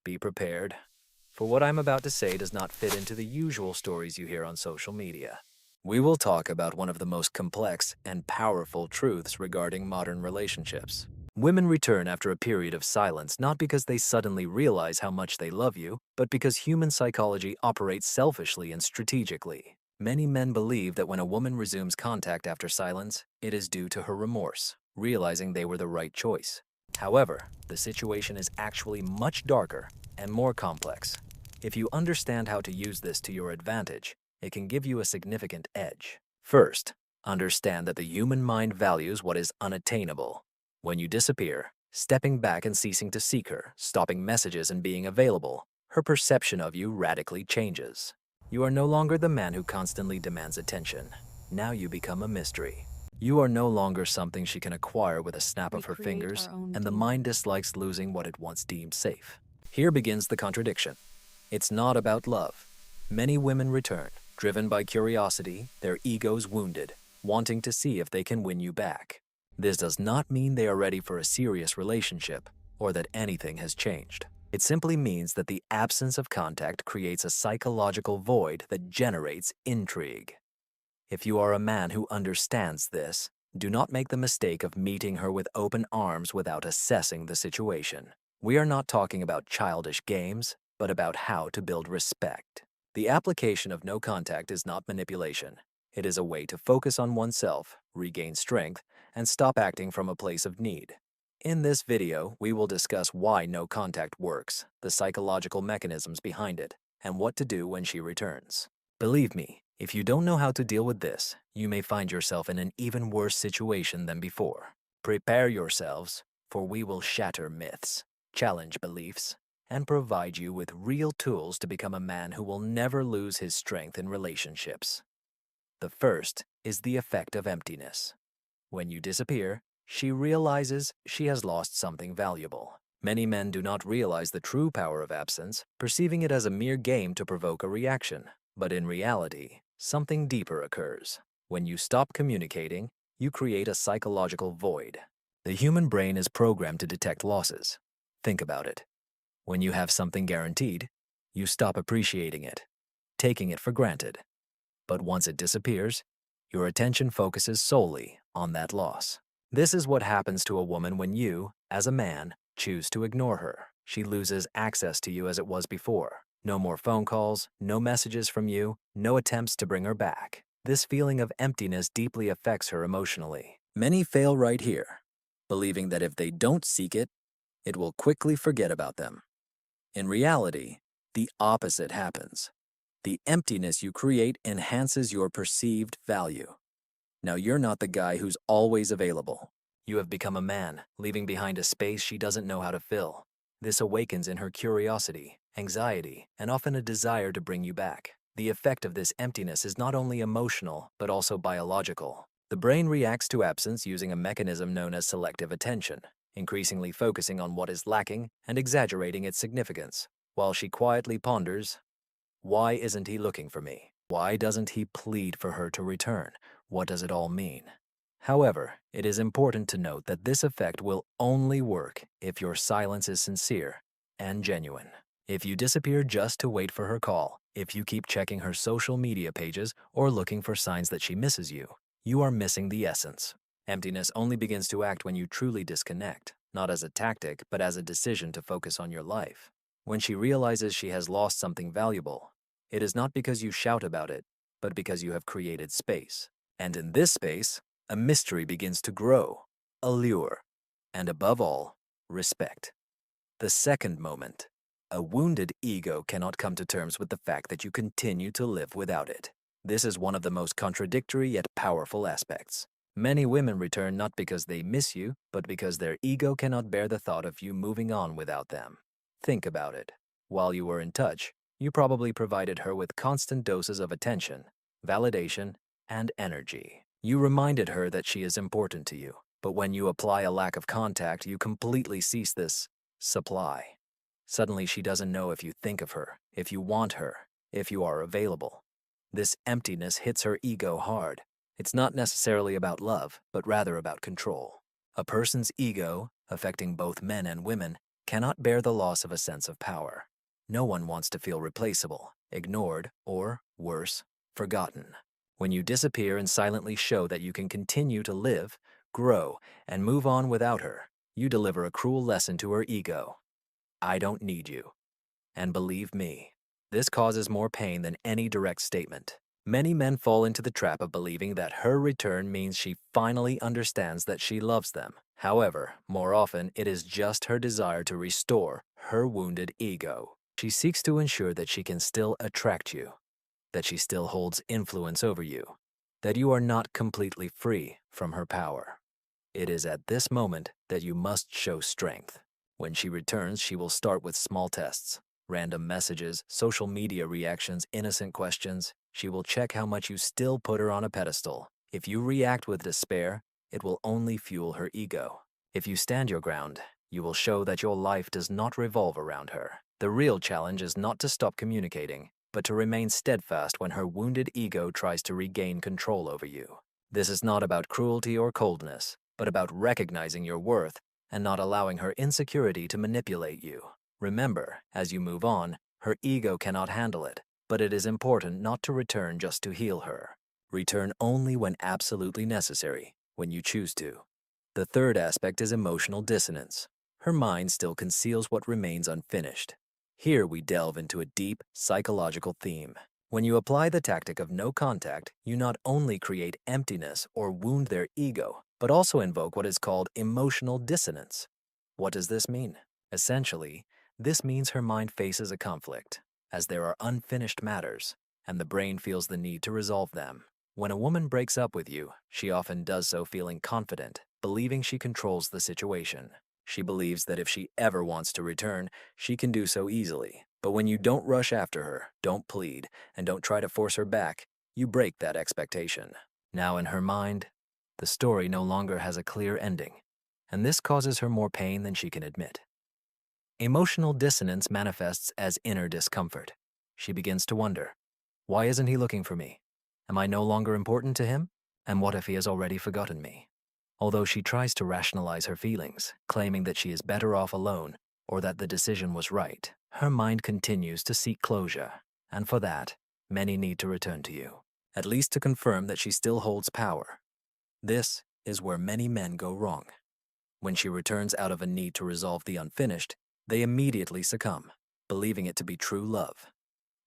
Be prepared, for what I'm about to say does not fit into the usual stories you hear on social media. We will talk about one of the most complex and powerful truths regarding modern relationships. Women return after a period of silence not because they suddenly realize how much they love you, but because human psychology operates selfishly and strategically. Many men believe that when a woman resumes contact after silence, it is due to her remorse, realizing they were the right choice. However, the situation is actually much darker and more complex. If you understand how to use this to your advantage, it can give you a significant edge. First, understand that the human mind values what is unattainable. When you disappear, stepping back and ceasing to seek her, stopping messages and being available, her perception of you radically changes. You are no longer the man who constantly demands attention. Now you become a mystery. You are no longer something she can acquire with a snap of her fingers, and the mind dislikes losing what it once deemed safe. Here begins the contradiction. It's not about love. Many women return, driven by curiosity, their egos wounded, wanting to see if they can win you back. This does not mean they are ready for a serious relationship or that anything has changed. It simply means that the absence of contact creates a psychological void that generates intrigue. If you are a man who understands this, do not make the mistake of meeting her with open arms without assessing the situation. We are not talking about childish games, but about how to build respect. The application of no contact is not manipulation. It is a way to focus on oneself, regain strength, and stop acting from a place of need. In this video, we will discuss why no contact works, the psychological mechanisms behind it, and what to do when she returns. Believe me, if you don't know how to deal with this, you may find yourself in an even worse situation than before. Prepare yourselves, for we will shatter myths, challenge beliefs, and provide you with real tools to become a man who will never lose his strength in relationships. The first is the effect of emptiness. When you disappear, she realizes she has lost something valuable. Many men do not realize the true power of absence, perceiving it as a mere game to provoke a reaction. But in reality, something deeper occurs. When you stop communicating, you create a psychological void. The human brain is programmed to detect losses. Think about it. When you have something guaranteed, you stop appreciating it, taking it for granted. But once it disappears, your attention focuses solely on that loss. This is what happens to a woman when you, as a man, choose to ignore her. She loses access to you as it was before. No more phone calls, no messages from you, no attempts to bring her back. This feeling of emptiness deeply affects her emotionally. Many fail right here, believing that if they don't seek it, it will quickly forget about them. In reality, the opposite happens. The emptiness you create enhances your perceived value. Now you're not the guy who's always available. You have become a man, leaving behind a space she doesn't know how to fill. This awakens in her curiosity, anxiety, and often a desire to bring you back. The effect of this emptiness is not only emotional, but also biological. The brain reacts to absence using a mechanism known as selective attention, increasingly focusing on what is lacking and exaggerating its significance. While she quietly ponders, why isn't he looking for me? Why doesn't he plead for her to return? What does it all mean? However, it is important to note that this effect will only work if your silence is sincere and genuine. If you disappear just to wait for her call, if you keep checking her social media pages or looking for signs that she misses you, you are missing the essence. Emptiness only begins to act when you truly disconnect, not as a tactic, but as a decision to focus on your life. When she realizes she has lost something valuable, it is not because you shout about it, but because you have created space. And in this space, a mystery begins to grow, allure, and above all, respect. The second moment, a wounded ego cannot come to terms with the fact that you continue to live without it. This is one of the most contradictory yet powerful aspects. Many women return not because they miss you, but because their ego cannot bear the thought of you moving on without them. Think about it. While you were in touch, you probably provided her with constant doses of attention, validation, and energy. You reminded her that she is important to you. But when you apply a lack of contact, you completely cease this supply. Suddenly, she doesn't know if you think of her, if you want her, if you are available. This emptiness hits her ego hard. It's not necessarily about love, but rather about control. A person's ego, affecting both men and women, cannot bear the loss of a sense of power. No one wants to feel replaceable, ignored, or, worse, forgotten. When you disappear and silently show that you can continue to live, grow, and move on without her, you deliver a cruel lesson to her ego. I don't need you. And believe me, this causes more pain than any direct statement. Many men fall into the trap of believing that her return means she finally understands that she loves them. However, more often it is just her desire to restore her wounded ego. She seeks to ensure that she can still attract you, that she still holds influence over you, that you are not completely free from her power. It is at this moment that you must show strength. When she returns, she will start with small tests, random messages, social media reactions, innocent questions. She will check how much you still put her on a pedestal. If you react with despair, it will only fuel her ego. If you stand your ground, you will show that your life does not revolve around her. The real challenge is not to stop communicating, but to remain steadfast when her wounded ego tries to regain control over you. This is not about cruelty or coldness, but about recognizing your worth and not allowing her insecurity to manipulate you. Remember, as you move on, her ego cannot handle it, but it is important not to return just to heal her. Return only when absolutely necessary, when you choose to. The third aspect is emotional dissonance. Her mind still conceals what remains unfinished. Here we delve into a deep psychological theme. When you apply the tactic of no contact, you not only create emptiness or wound their ego, but also invoke what is called emotional dissonance. What does this mean? Essentially, this means her mind faces a conflict, as there are unfinished matters, and the brain feels the need to resolve them. When a woman breaks up with you, she often does so feeling confident, believing she controls the situation. She believes that if she ever wants to return, she can do so easily. But when you don't rush after her, don't plead, and don't try to force her back, you break that expectation. Now in her mind, the story no longer has a clear ending, and this causes her more pain than she can admit. Emotional dissonance manifests as inner discomfort. She begins to wonder, why isn't he looking for me? Am I no longer important to him? And what if he has already forgotten me? Although she tries to rationalize her feelings, claiming that she is better off alone or that the decision was right, her mind continues to seek closure, and for that, many need to return to you, at least to confirm that she still holds power. This is where many men go wrong. When she returns out of a need to resolve the unfinished, they immediately succumb, believing it to be true love.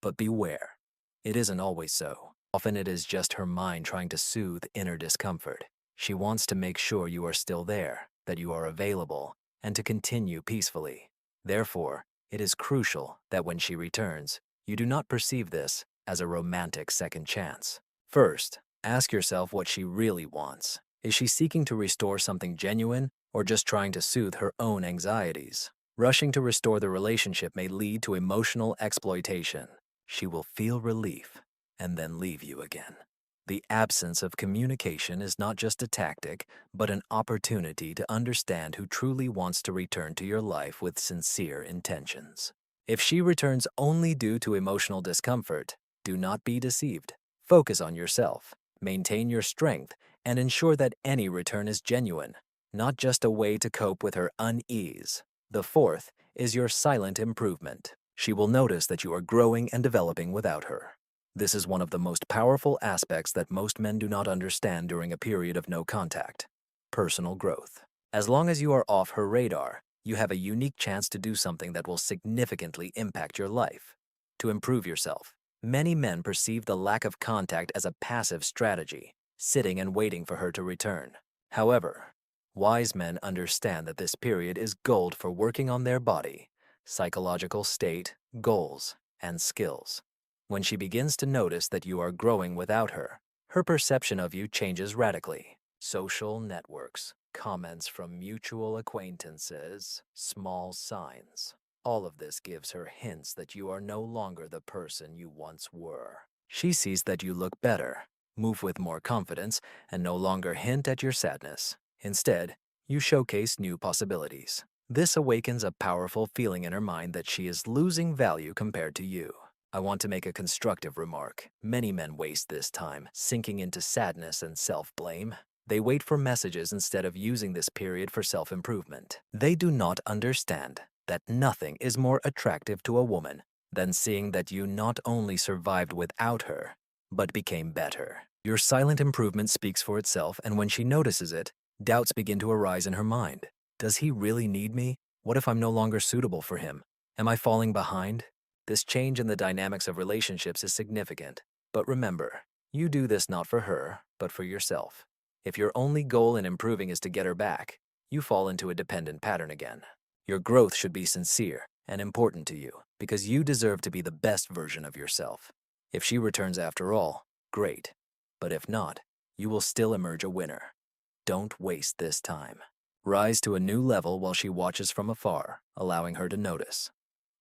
But beware, it isn't always so. Often it is just her mind trying to soothe inner discomfort. She wants to make sure you are still there, that you are available, and to continue peacefully. Therefore, it is crucial that when she returns, you do not perceive this as a romantic second chance. First, ask yourself what she really wants. Is she seeking to restore something genuine or just trying to soothe her own anxieties? Rushing to restore the relationship may lead to emotional exploitation. She will feel relief and then leave you again. The absence of communication is not just a tactic, but an opportunity to understand who truly wants to return to your life with sincere intentions. If she returns only due to emotional discomfort, do not be deceived. Focus on yourself, maintain your strength, and ensure that any return is genuine, not just a way to cope with her unease. The fourth is your silent improvement. She will notice that you are growing and developing without her. This is one of the most powerful aspects that most men do not understand during a period of no contact: personal growth. As long as you are off her radar, you have a unique chance to do something that will significantly impact your life. To improve yourself, many men perceive the lack of contact as a passive strategy, sitting and waiting for her to return. However, wise men understand that this period is gold for working on their body, psychological state, goals, and skills. When she begins to notice that you are growing without her, her perception of you changes radically. Social networks, comments from mutual acquaintances, small signs. All of this gives her hints that you are no longer the person you once were. She sees that you look better, move with more confidence, and no longer hint at your sadness. Instead, you showcase new possibilities. This awakens a powerful feeling in her mind that she is losing value compared to you. I want to make a constructive remark. Many men waste this time, sinking into sadness and self-blame. They wait for messages instead of using this period for self-improvement. They do not understand that nothing is more attractive to a woman than seeing that you not only survived without her, but became better. Your silent improvement speaks for itself, and when she notices it, doubts begin to arise in her mind. Does he really need me? What if I'm no longer suitable for him? Am I falling behind? This change in the dynamics of relationships is significant. But remember, you do this not for her, but for yourself. If your only goal in improving is to get her back, you fall into a dependent pattern again. Your growth should be sincere and important to you because you deserve to be the best version of yourself. If she returns after all, great. But if not, you will still emerge a winner. Don't waste this time. Rise to a new level while she watches from afar, allowing her to notice.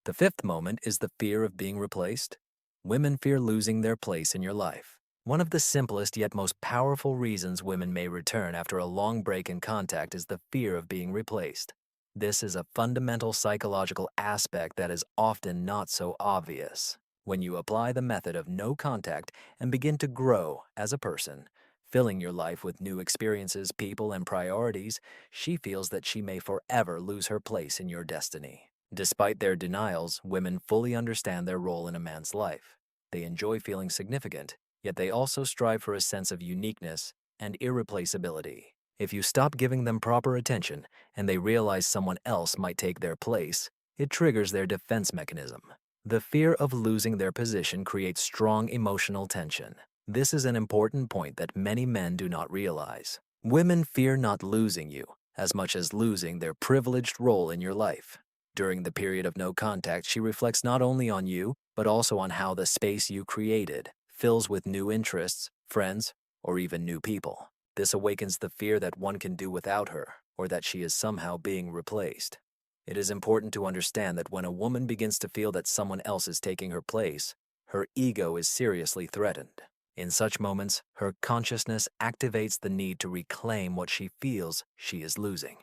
The fifth moment is the fear of being replaced. Women fear losing their place in your life. One of the simplest yet most powerful reasons women may return after a long break in contact is the fear of being replaced. This is a fundamental psychological aspect that is often not so obvious. When you apply the method of no contact and begin to grow as a person, filling your life with new experiences, people, and priorities, she feels that she may forever lose her place in your destiny. Despite their denials, women fully understand their role in a man's life. They enjoy feeling significant, yet they also strive for a sense of uniqueness and irreplaceability. If you stop giving them proper attention and they realize someone else might take their place, it triggers their defense mechanism. The fear of losing their position creates strong emotional tension. This is an important point that many men do not realize. Women fear not losing you as much as losing their privileged role in your life. During the period of no contact, she reflects not only on you, but also on how the space you created fills with new interests, friends, or even new people. This awakens the fear that one can do without her, or that she is somehow being replaced. It is important to understand that when a woman begins to feel that someone else is taking her place, her ego is seriously threatened. In such moments, her consciousness activates the need to reclaim what she feels she is losing.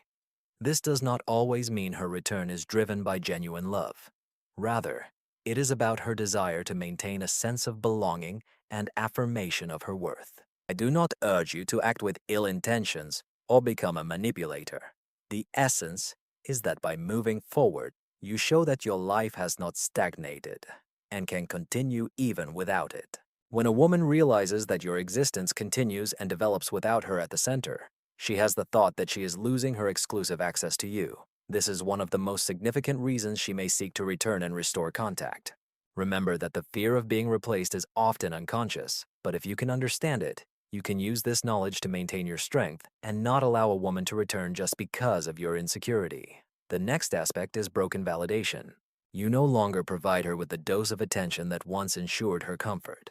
This does not always mean her return is driven by genuine love. Rather, it is about her desire to maintain a sense of belonging and affirmation of her worth. I do not urge you to act with ill intentions or become a manipulator. The essence is that by moving forward, you show that your life has not stagnated and can continue even without it. When a woman realizes that your existence continues and develops without her at the center, she has the thought that she is losing her exclusive access to you. This is one of the most significant reasons she may seek to return and restore contact. Remember that the fear of being replaced is often unconscious, but if you can understand it, you can use this knowledge to maintain your strength and not allow a woman to return just because of your insecurity. The next aspect is broken validation. You no longer provide her with the dose of attention that once ensured her comfort.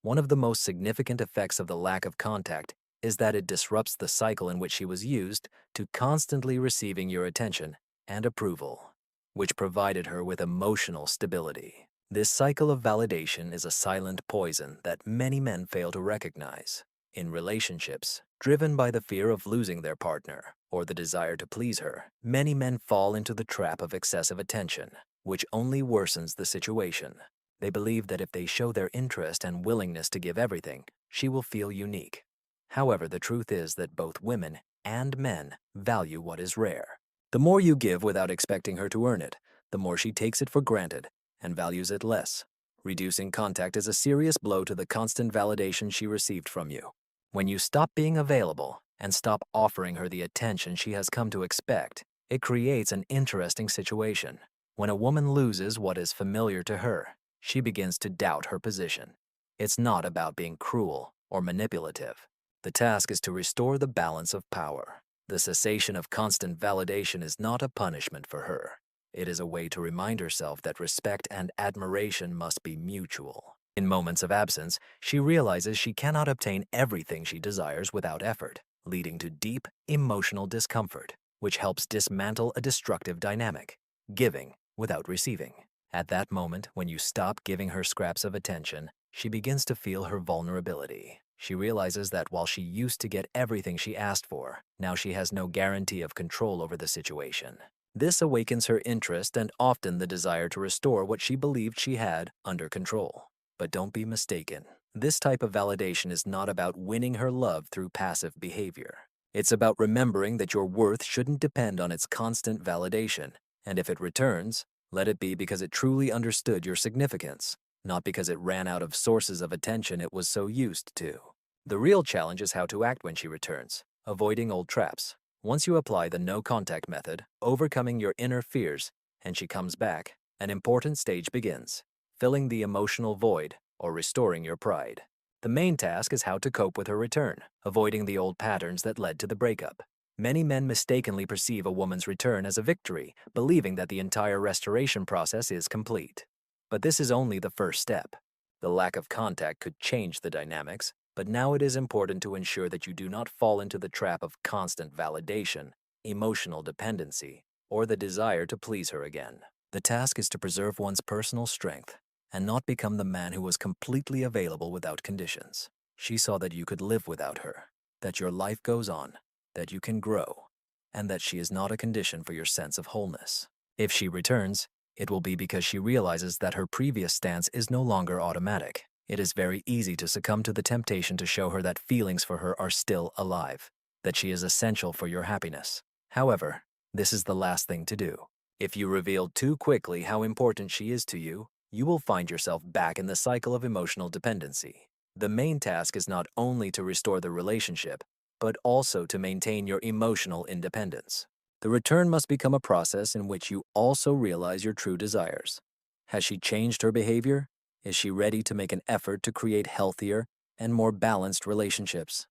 One of the most significant effects of the lack of contact is that it disrupts the cycle in which she was used to constantly receiving your attention and approval, which provided her with emotional stability. This cycle of validation is a silent poison that many men fail to recognize. In relationships, driven by the fear of losing their partner or the desire to please her, many men fall into the trap of excessive attention, which only worsens the situation. They believe that if they show their interest and willingness to give everything, she will feel unique. However, the truth is that both women and men value what is rare. The more you give without expecting her to earn it, the more she takes it for granted and values it less. Reducing contact is a serious blow to the constant validation she received from you. When you stop being available and stop offering her the attention she has come to expect, it creates an interesting situation. When a woman loses what is familiar to her, she begins to doubt her position. It's not about being cruel or manipulative. The task is to restore the balance of power. The cessation of constant validation is not a punishment for her. It is a way to remind herself that respect and admiration must be mutual. In moments of absence, she realizes she cannot obtain everything she desires without effort, leading to deep emotional discomfort, which helps dismantle a destructive dynamic, giving without receiving. At that moment, when you stop giving her scraps of attention, she begins to feel her vulnerability. She realizes that while she used to get everything she asked for, now she has no guarantee of control over the situation. This awakens her interest and often the desire to restore what she believed she had under control. But don't be mistaken. This type of validation is not about winning her love through passive behavior. It's about remembering that your worth shouldn't depend on its constant validation And if it returns, let it be because it truly understood your significance, not because it ran out of sources of attention it was so used to. The real challenge is how to act when she returns, avoiding old traps. Once you apply the no contact method, overcoming your inner fears, and she comes back, an important stage begins, filling the emotional void or restoring your pride. The main task is how to cope with her return, avoiding the old patterns that led to the breakup. Many men mistakenly perceive a woman's return as a victory, believing that the entire restoration process is complete. But this is only the first step. The lack of contact could change the dynamics, but now it is important to ensure that you do not fall into the trap of constant validation, emotional dependency, or the desire to please her again. The task is to preserve one's personal strength and not become the man who was completely available without conditions. She saw that you could live without her, that your life goes on, that you can grow, and that she is not a condition for your sense of wholeness. If she returns, it will be because she realizes that her previous stance is no longer automatic. It is very easy to succumb to the temptation to show her that feelings for her are still alive, that she is essential for your happiness. However, this is the last thing to do. If you reveal too quickly how important she is to you, you will find yourself back in the cycle of emotional dependency. The main task is not only to restore the relationship, but also to maintain your emotional independence. The return must become a process in which you also realize your true desires. Has she changed her behavior? Is she ready to make an effort to create healthier and more balanced relationships?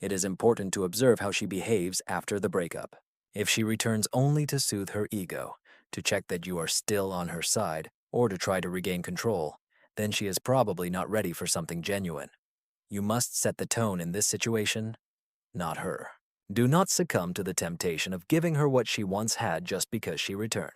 It is important to observe how she behaves after the breakup. If she returns only to soothe her ego, to check that you are still on her side, or to try to regain control, then she is probably not ready for something genuine. You must set the tone in this situation, not her. Do not succumb to the temptation of giving her what she once had just because she returned.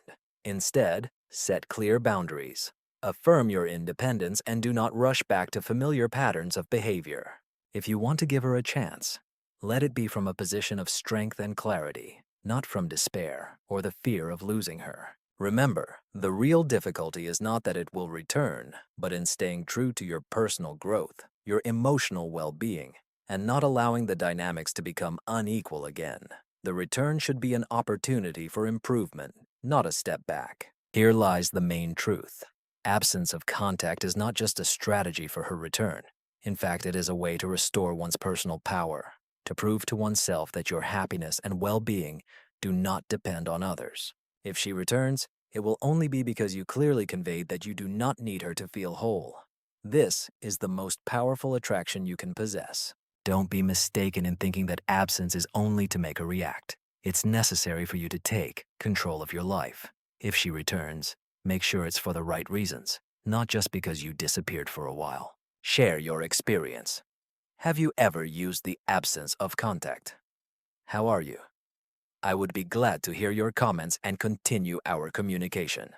Instead, set clear boundaries. Affirm your independence and do not rush back to familiar patterns of behavior. If you want to give her a chance, let it be from a position of strength and clarity, not from despair or the fear of losing her. Remember, the real difficulty is not that it will return, but in staying true to your personal growth, your emotional well-being, and not allowing the dynamics to become unequal again. The return should be an opportunity for improvement, not a step back. Here lies the main truth. Absence of contact is not just a strategy for her return. In fact, it is a way to restore one's personal power, to prove to oneself that your happiness and well-being do not depend on others. If she returns, it will only be because you clearly conveyed that you do not need her to feel whole. This is the most powerful attraction you can possess. Don't be mistaken in thinking that absence is only to make her react. It's necessary for you to take control of your life. If she returns, make sure it's for the right reasons, not just because you disappeared for a while. Share your experience. Have you ever used the absence of contact? How are you? I would be glad to hear your comments and continue our communication.